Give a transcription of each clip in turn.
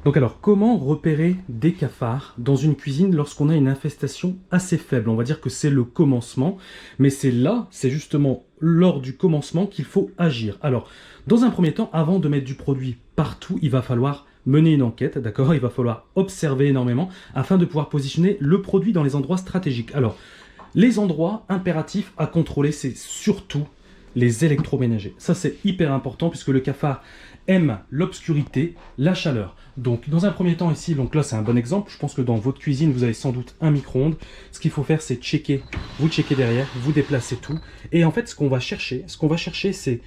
Donc alors, comment repérer des cafards dans une cuisine lorsqu'on a une infestation assez faible? On va dire que c'est le commencement, mais c'est justement lors du commencement qu'il faut agir. Alors, dans un premier temps, avant de mettre du produit partout, il va falloir mener une enquête, d'accord? Il va falloir observer énormément afin de pouvoir positionner le produit dans les endroits stratégiques. Alors, les endroits impératifs à contrôler, c'est surtout les électroménagers. Ça, c'est hyper important puisque le cafard aime l'obscurité, la chaleur. Donc, dans un premier temps ici, donc là, c'est un bon exemple. Je pense que dans votre cuisine, vous avez sans doute un micro-ondes. Ce qu'il faut faire, c'est checker. Vous checkez derrière, vous déplacez tout. Et en fait, ce qu'on va chercher, c'est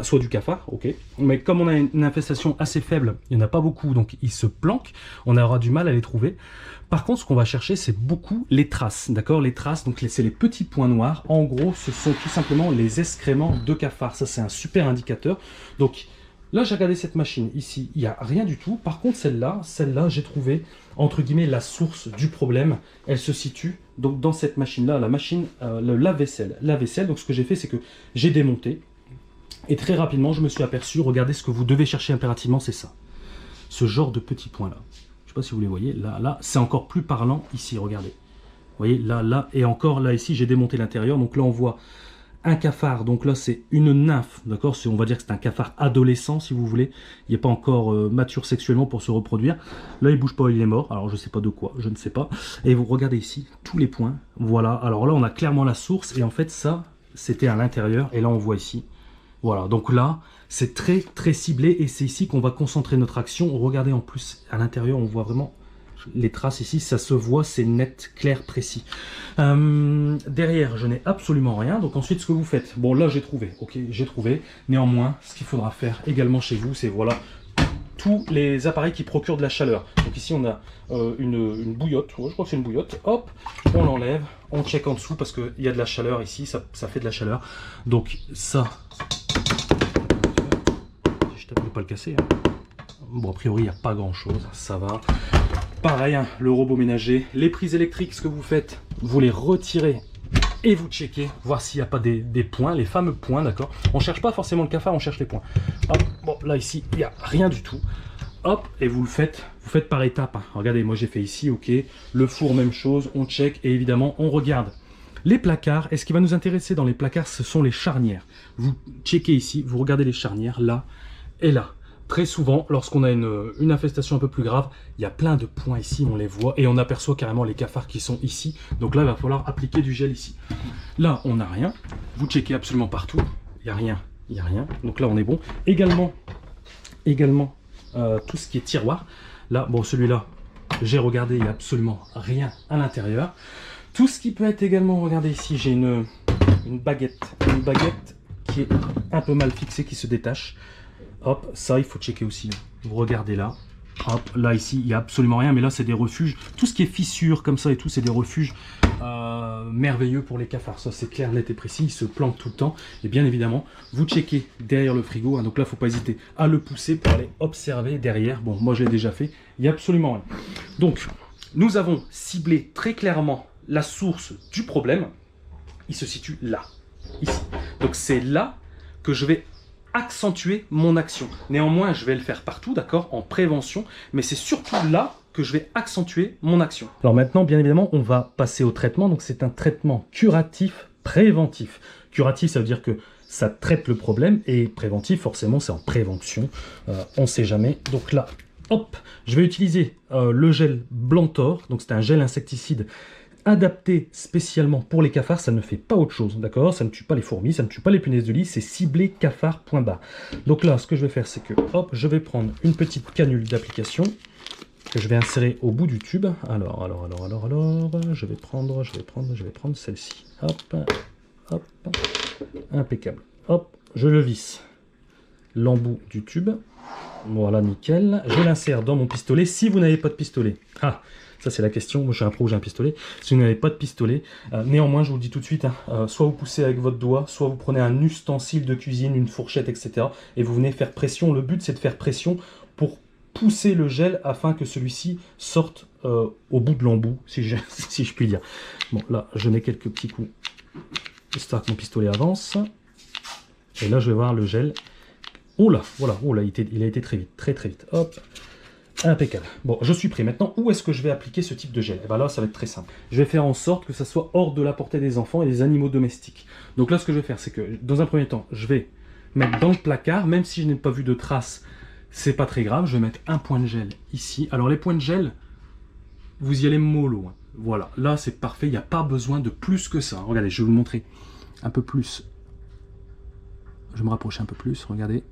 soit du cafard, ok. Mais comme on a une infestation assez faible, il n'y en a pas beaucoup, donc ils se planquent. On aura du mal à les trouver. Par contre, ce qu'on va chercher, c'est beaucoup les traces, d'accord? Les traces, donc c'est les petits points noirs. En gros, ce sont tout simplement les excréments de cafard. Ça, c'est un super indicateur. Donc, là, j'ai regardé cette machine. Ici, il n'y a rien du tout. Par contre, celle-là, j'ai trouvé, entre guillemets, la source du problème. Elle se situe donc dans cette machine-là, la machine, le lave-vaisselle. Lave-vaisselle, donc ce que j'ai fait, c'est que j'ai démonté. Et très rapidement, je me suis aperçu, regardez ce que vous devez chercher impérativement, c'est ça. Ce genre de petits points-là. Je ne sais pas si vous les voyez. Là, c'est encore plus parlant ici, regardez. Vous voyez, là, et encore là, ici, j'ai démonté l'intérieur. Donc là, on voit un cafard. Donc là, c'est une nymphe, d'accord? On va dire que c'est un cafard adolescent, si vous voulez. Il n'est pas encore mature sexuellement pour se reproduire. Là, il ne bouge pas, il est mort. Alors, je ne sais pas de quoi, je ne sais pas. Et vous regardez ici, tous les points. Voilà. Alors là, on a clairement la source. Et en fait, ça, c'était à l'intérieur. Et là, on voit ici. Voilà, donc là, c'est très très ciblé et c'est ici qu'on va concentrer notre action. Regardez en plus, à l'intérieur, on voit vraiment les traces ici, ça se voit, c'est net, clair, précis. Derrière, je n'ai absolument rien. Donc ensuite, ce que vous faites, bon là, j'ai trouvé, ok, j'ai trouvé. Néanmoins, ce qu'il faudra faire également chez vous, c'est voilà, tous les appareils qui procurent de la chaleur. Donc ici, on a une bouillotte, je crois que c'est une bouillotte. Hop, on l'enlève, on check en dessous parce qu'il y a de la chaleur ici, ça fait de la chaleur. Donc ça... Je ne peux pas le casser. Hein. Bon, a priori, il n'y a pas grand-chose. Ça va. Pareil, hein, le robot ménager. Les prises électriques, ce que vous faites, vous les retirez et vous checkez, voir s'il n'y a pas des points, les fameux points, d'accord? On ne cherche pas forcément le cafard, on cherche les points. Hop, bon, là, ici, il n'y a rien du tout. Hop, et vous faites par étapes. Hein. Regardez, moi, j'ai fait ici, ok. Le four, même chose, on check et évidemment, on regarde. Les placards, et ce qui va nous intéresser dans les placards, ce sont les charnières. Vous checkez ici, vous regardez les charnières, là, et là, très souvent, lorsqu'on a une infestation un peu plus grave, il y a plein de points ici, on les voit, et on aperçoit carrément les cafards qui sont ici. Donc là, il va falloir appliquer du gel ici. Là, on n'a rien. Vous checkez absolument partout. Il n'y a rien, il n'y a rien. Donc là, on est bon. Également, tout ce qui est tiroir. Là, bon, celui-là, j'ai regardé, il n'y a absolument rien à l'intérieur. Tout ce qui peut être également, regardez ici, j'ai une baguette. Une baguette qui est un peu mal fixée, qui se détache. Hop, ça il faut checker aussi. Vous regardez là. Hop, là ici il n'y a absolument rien, mais là c'est des refuges. Tout ce qui est fissure comme ça et tout, c'est des refuges merveilleux pour les cafards. Ça c'est clair, net et précis. Ils se planquent tout le temps. Et bien évidemment, vous checkez derrière le frigo. Hein, donc là, il ne faut pas hésiter à le pousser pour aller observer derrière. Bon, moi je l'ai déjà fait. Il n'y a absolument rien. Donc, nous avons ciblé très clairement la source du problème. Il se situe là, ici. Donc c'est là que je vais accentuer mon action. Néanmoins, je vais le faire partout, d'accord, en prévention, mais c'est surtout là que je vais accentuer mon action. Alors maintenant, bien évidemment, on va passer au traitement. Donc c'est un traitement curatif préventif. Curatif, ça veut dire que ça traite le problème, et préventif, forcément, c'est en prévention. On ne sait jamais. Donc là, hop, je vais utiliser le gel Blantor. Donc c'est un gel insecticide adapté spécialement pour les cafards, ça ne fait pas autre chose, d'accord? Ça ne tue pas les fourmis, ça ne tue pas les punaises de lit, c'est ciblé cafard, point barre. Donc là, ce que je vais faire, c'est que, hop, je vais prendre une petite canule d'application que je vais insérer au bout du tube. Alors, je vais prendre celle-ci. Hop, hop, impeccable. Hop, je le visse l'embout du tube. Voilà, nickel. Je l'insère dans mon pistolet. Si vous n'avez pas de pistolet, ça c'est la question, moi je suis un pro, j'ai un pistolet. Si vous n'avez pas de pistolet, néanmoins je vous le dis tout de suite, hein, soit vous poussez avec votre doigt, soit vous prenez un ustensile de cuisine, une fourchette, etc. Et vous venez faire pression. Le but c'est de faire pression pour pousser le gel afin que celui-ci sorte au bout de l'embout, si je puis dire. Bon, là je mets quelques petits coups, histoire que mon pistolet avance. Et là je vais voir le gel. Oh là, voilà, oh là, il a été très vite, très vite. Hop. Impeccable. Bon, je suis prêt. Maintenant, où est-ce que je vais appliquer ce type de gel? Et bien là, ça va être très simple. Je vais faire en sorte que ça soit hors de la portée des enfants et des animaux domestiques. Donc là, ce que je vais faire, c'est que, dans un premier temps, je vais mettre dans le placard, même si je n'ai pas vu de traces, c'est pas très grave. Je vais mettre un point de gel ici. Alors, les points de gel, vous y allez mollo. Hein. Voilà, là, c'est parfait. Il n'y a pas besoin de plus que ça. Regardez, je vais vous montrer un peu plus. Je vais me rapprocher un peu plus, regardez.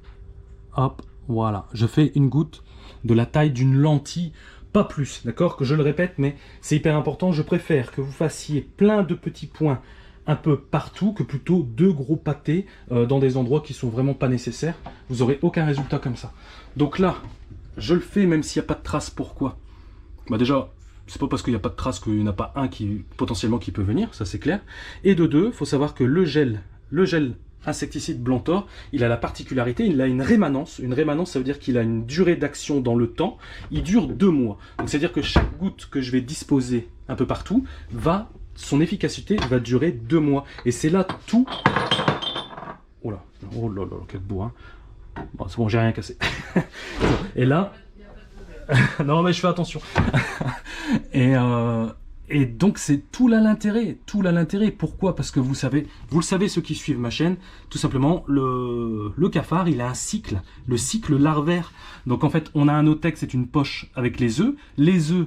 Hop, voilà. Je fais une goutte de la taille d'une lentille, pas plus, d'accord? Que je le répète, mais c'est hyper important. Je préfère que vous fassiez plein de petits points un peu partout que plutôt deux gros pâtés dans des endroits qui sont vraiment pas nécessaires. Vous n'aurez aucun résultat comme ça. Donc là, je le fais même s'il n'y a pas de traces. Pourquoi? Bah déjà, c'est pas parce qu'il n'y a pas de traces qu'il n'y en a pas un qui potentiellement qui peut venir, ça c'est clair. Et de deux, il faut savoir que le gel insecticide Blantor, il a la particularité, il a une rémanence. Une rémanence, ça veut dire qu'il a une durée d'action dans le temps. Il dure 2 mois. Donc c'est-à-dire que chaque goutte que je vais disposer un peu partout, son efficacité va durer 2 mois. Et c'est là tout... Oh là là, quel bourrin. Bon, c'est bon, j'ai rien cassé. Et là... non mais je fais attention. Et donc c'est tout là l'intérêt, Pourquoi? Parce que vous le savez ceux qui suivent ma chaîne, tout simplement le cafard il a un cycle, le cycle larvaire. Donc en fait on a un otex, c'est une poche avec les œufs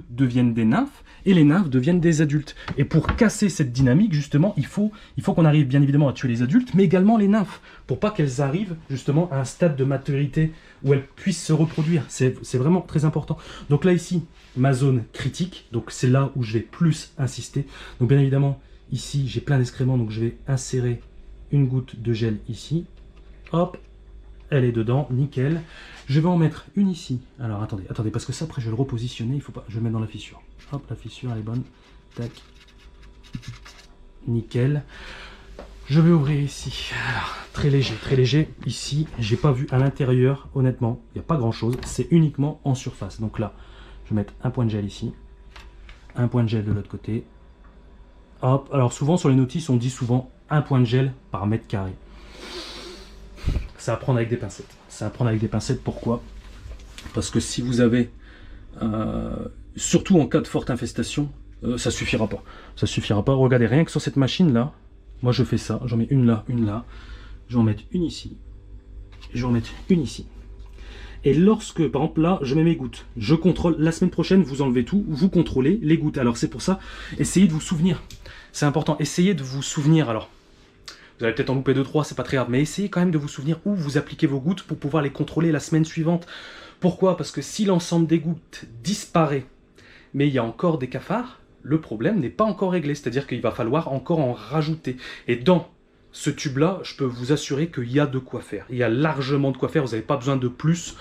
deviennent des nymphes et les nymphes deviennent des adultes. Et pour casser cette dynamique justement il faut qu'on arrive bien évidemment à tuer les adultes mais également les nymphes pour pas qu'elles arrivent justement à un stade de maturité où elles puissent se reproduire. C'est vraiment très important. Donc là ici ma zone critique, donc c'est là où je vais plus insister. Donc bien évidemment, ici j'ai plein d'excréments, donc je vais insérer une goutte de gel ici. Hop, elle est dedans, nickel. Je vais en mettre une ici. Alors attendez, parce que ça après je vais le repositionner, il faut pas, je vais le mettre dans la fissure. Hop, la fissure elle est bonne. Tac. Nickel. Je vais ouvrir ici. Alors, très léger. Ici, j'ai pas vu à l'intérieur, honnêtement, il n'y a pas grand chose, c'est uniquement en surface. Donc là, je vais mettre un point de gel ici, un point de gel de l'autre côté. Hop, alors souvent sur les notices, on dit souvent un point de gel par mètre carré. C'est à prendre avec des pincettes. Pourquoi? Parce que si vous avez, surtout en cas de forte infestation, ça suffira pas. Regardez, rien que sur cette machine là, moi je fais ça. J'en mets une là. Je vais en mettre une ici. Je vais en mettre une ici. Et lorsque, par exemple, là, je mets mes gouttes, je contrôle, la semaine prochaine, vous enlevez tout, vous contrôlez les gouttes. Alors, c'est pour ça, essayez de vous souvenir. C'est important, essayez de vous souvenir. Alors, vous allez peut-être en louper 2-3, c'est pas très grave, mais essayez quand même de vous souvenir où vous appliquez vos gouttes pour pouvoir les contrôler la semaine suivante. Pourquoi? Parce que si l'ensemble des gouttes disparaît, mais il y a encore des cafards, le problème n'est pas encore réglé. C'est-à-dire qu'il va falloir encore en rajouter. Et dans ce tube-là, je peux vous assurer qu'il y a de quoi faire. Il y a largement de quoi faire, vous n'avez pas besoin de plus.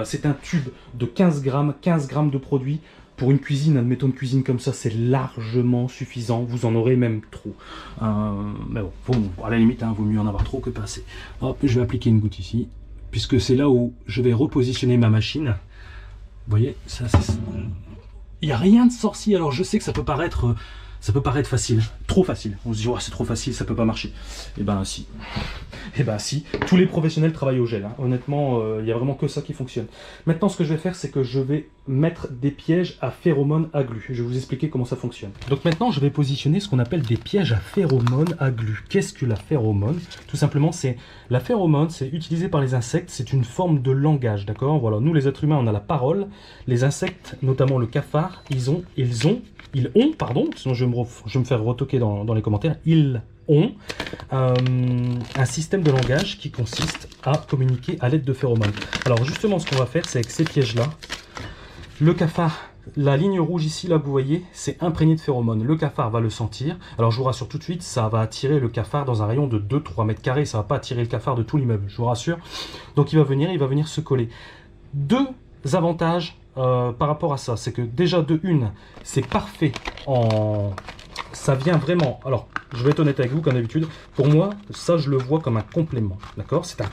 C'est un tube de 15 grammes de produit. Pour une cuisine, admettons une cuisine comme ça, c'est largement suffisant. Vous en aurez même trop. Mais bon, à la limite, vaut mieux en avoir trop que pas assez. Hop, je vais appliquer une goutte ici, puisque c'est là où je vais repositionner ma machine. Vous voyez, ça c'est... Il n'y a rien de sorcier. Alors je sais que ça peut paraître facile, trop facile. On se dit, oh, c'est trop facile, ça peut pas marcher. Eh ben si. Tous les professionnels travaillent au gel. Hein. Honnêtement, il n'y a vraiment que ça qui fonctionne. Maintenant, ce que je vais faire, c'est que je vais mettre des pièges à phéromones à glu. Je vais vous expliquer comment ça fonctionne. Donc maintenant, je vais positionner ce qu'on appelle des pièges à phéromones à glu. Qu'est-ce que la phéromone? Tout simplement, la phéromone, c'est utilisé par les insectes. C'est une forme de langage, d'accord? Voilà, nous les êtres humains, on a la parole. Les insectes, notamment le cafard, ils ont, sinon je vais me faire retoquer dans les commentaires, ils ont un système de langage qui consiste à communiquer à l'aide de phéromones. Alors justement, ce qu'on va faire, c'est avec ces pièges-là, le cafard, la ligne rouge ici, là, vous voyez, c'est imprégné de phéromones. Le cafard va le sentir. Alors je vous rassure tout de suite, ça va attirer le cafard dans un rayon de 2-3 mètres carrés. Ça ne va pas attirer le cafard de tout l'immeuble, je vous rassure. Donc il va venir se coller. Deux avantages par rapport à ça, c'est que déjà de une, c'est parfait ça vient vraiment, alors je vais être honnête avec vous comme d'habitude, pour moi ça je le vois comme un complément, d'accord? C'est un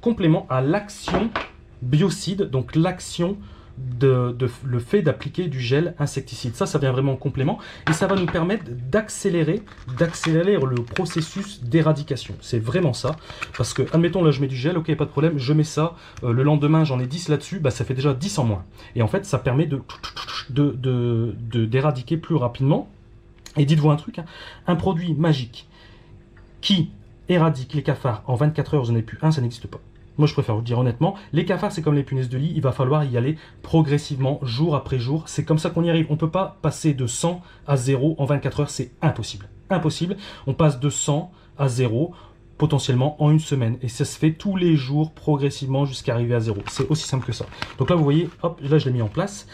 complément à l'action biocide, donc l'action le fait d'appliquer du gel insecticide. Ça vient vraiment en complément et ça va nous permettre d'accélérer le processus d'éradication. C'est vraiment ça. Parce que, admettons, là je mets du gel, ok, pas de problème, je mets ça, le lendemain j'en ai 10 là-dessus, bah, ça fait déjà 10 en moins. Et en fait, ça permet d'éradiquer plus rapidement. Et dites-vous un truc, hein, un produit magique qui éradique les cafards en 24 heures, vous n'en avez plus un, ça n'existe pas. Moi, je préfère vous le dire honnêtement. Les cafards, c'est comme les punaises de lit. Il va falloir y aller progressivement, jour après jour. C'est comme ça qu'on y arrive. On ne peut pas passer de 100 à 0 en 24 heures. C'est impossible. Impossible. On passe de 100 à 0 potentiellement en une semaine. Et ça se fait tous les jours progressivement jusqu'à arriver à 0. C'est aussi simple que ça. Donc là, vous voyez, hop, là, je l'ai mis en place.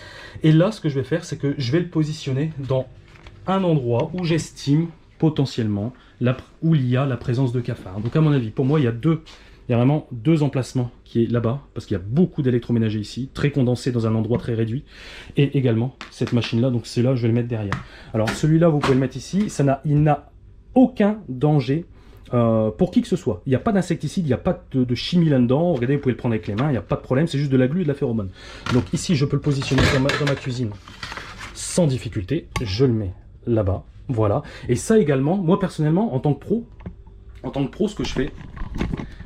Et là, ce que je vais faire, c'est que je vais le positionner dans un endroit où j'estime potentiellement où il y a la présence de cafards. Donc à mon avis, pour moi, il y a vraiment deux emplacements qui est là-bas, parce qu'il y a beaucoup d'électroménager ici, très condensé dans un endroit très réduit, et également cette machine-là, donc c'est là, je vais le mettre derrière. Alors celui-là, vous pouvez le mettre ici, il n'a aucun danger pour qui que ce soit. Il n'y a pas d'insecticide, il n'y a pas de chimie là-dedans, regardez, vous pouvez le prendre avec les mains, il n'y a pas de problème, c'est juste de la glu et de la phéromone. Donc ici, je peux le positionner dans ma cuisine sans difficulté, je le mets là-bas, voilà. Et ça également, moi personnellement, en tant que pro, ce que je fais,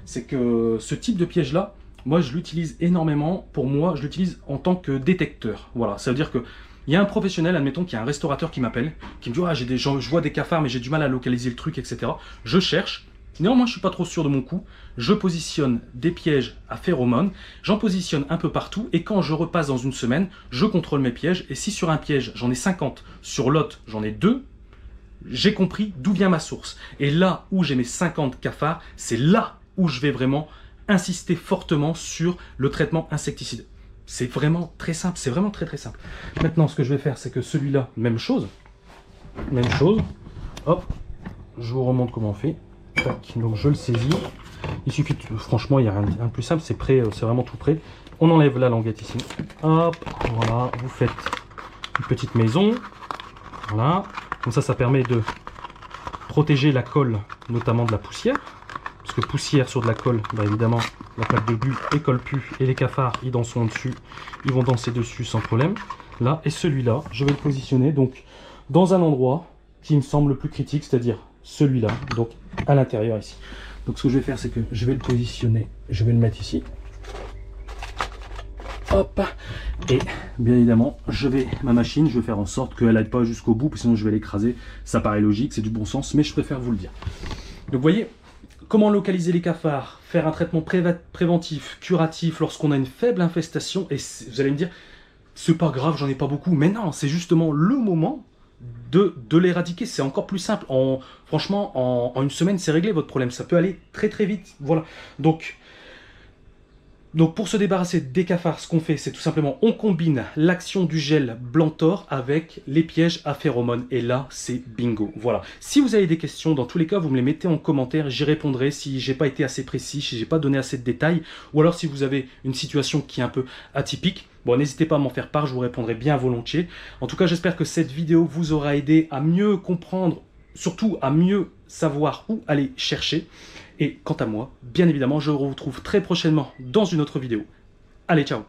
c'est que ce type de piège-là, moi je l'utilise énormément. Pour moi, je l'utilise en tant que détecteur. Voilà, ça veut dire que il y a un professionnel, admettons qu'il y a un restaurateur qui m'appelle, qui me dit ah, je vois des cafards, mais j'ai du mal à localiser le truc, etc. Je cherche. Néanmoins, je suis pas trop sûr de mon coup. Je positionne des pièges à phéromones. J'en positionne un peu partout. Et quand je repasse dans une semaine, je contrôle mes pièges. Et si sur un piège, j'en ai 50, sur l'autre, j'en ai 2, j'ai compris d'où vient ma source. Et là où j'ai mes 50 cafards, c'est là où je vais vraiment insister fortement sur le traitement insecticide. C'est vraiment très simple, c'est vraiment très simple. Maintenant, ce que je vais faire, c'est que celui-là, même chose, hop, je vous remontre comment on fait. Tac, donc je le saisis. Il suffit, franchement, il n'y a rien de plus simple, c'est prêt, c'est vraiment tout prêt. On enlève la languette ici. Hop, voilà, vous faites une petite maison. Voilà, comme ça permet de protéger la colle, notamment de la poussière. Parce que poussière sur de la colle, bah évidemment, la plaque de glu ne colle plus et les cafards, ils danseront dessus, ils vont danser dessus sans problème. Là, et celui-là, je vais le positionner donc dans un endroit qui me semble le plus critique, c'est-à-dire celui-là, donc à l'intérieur ici. Donc ce que je vais faire, c'est que je vais le positionner, je vais le mettre ici. Hop, et bien évidemment, ma machine, je vais faire en sorte qu'elle n'aille pas jusqu'au bout, parce que sinon je vais l'écraser. Ça paraît logique, c'est du bon sens, mais je préfère vous le dire. Donc vous voyez, comment localiser les cafards, faire un traitement préventif, curatif lorsqu'on a une faible infestation. Et vous allez me dire, c'est pas grave, j'en ai pas beaucoup. Mais non, c'est justement le moment de l'éradiquer. C'est encore plus simple. Franchement, en une semaine, c'est réglé votre problème. Ça peut aller très très vite. Voilà. Donc pour se débarrasser des cafards, ce qu'on fait, c'est tout simplement, on combine l'action du gel Blantor avec les pièges à phéromones. Et là, c'est bingo. Voilà. Si vous avez des questions, dans tous les cas, vous me les mettez en commentaire. J'y répondrai si j'ai pas été assez précis, si j'ai pas donné assez de détails. Ou alors si vous avez une situation qui est un peu atypique. Bon, n'hésitez pas à m'en faire part, je vous répondrai bien volontiers. En tout cas, j'espère que cette vidéo vous aura aidé à mieux comprendre, surtout à mieux savoir où aller chercher. Et quant à moi, bien évidemment, je vous retrouve très prochainement dans une autre vidéo. Allez, ciao!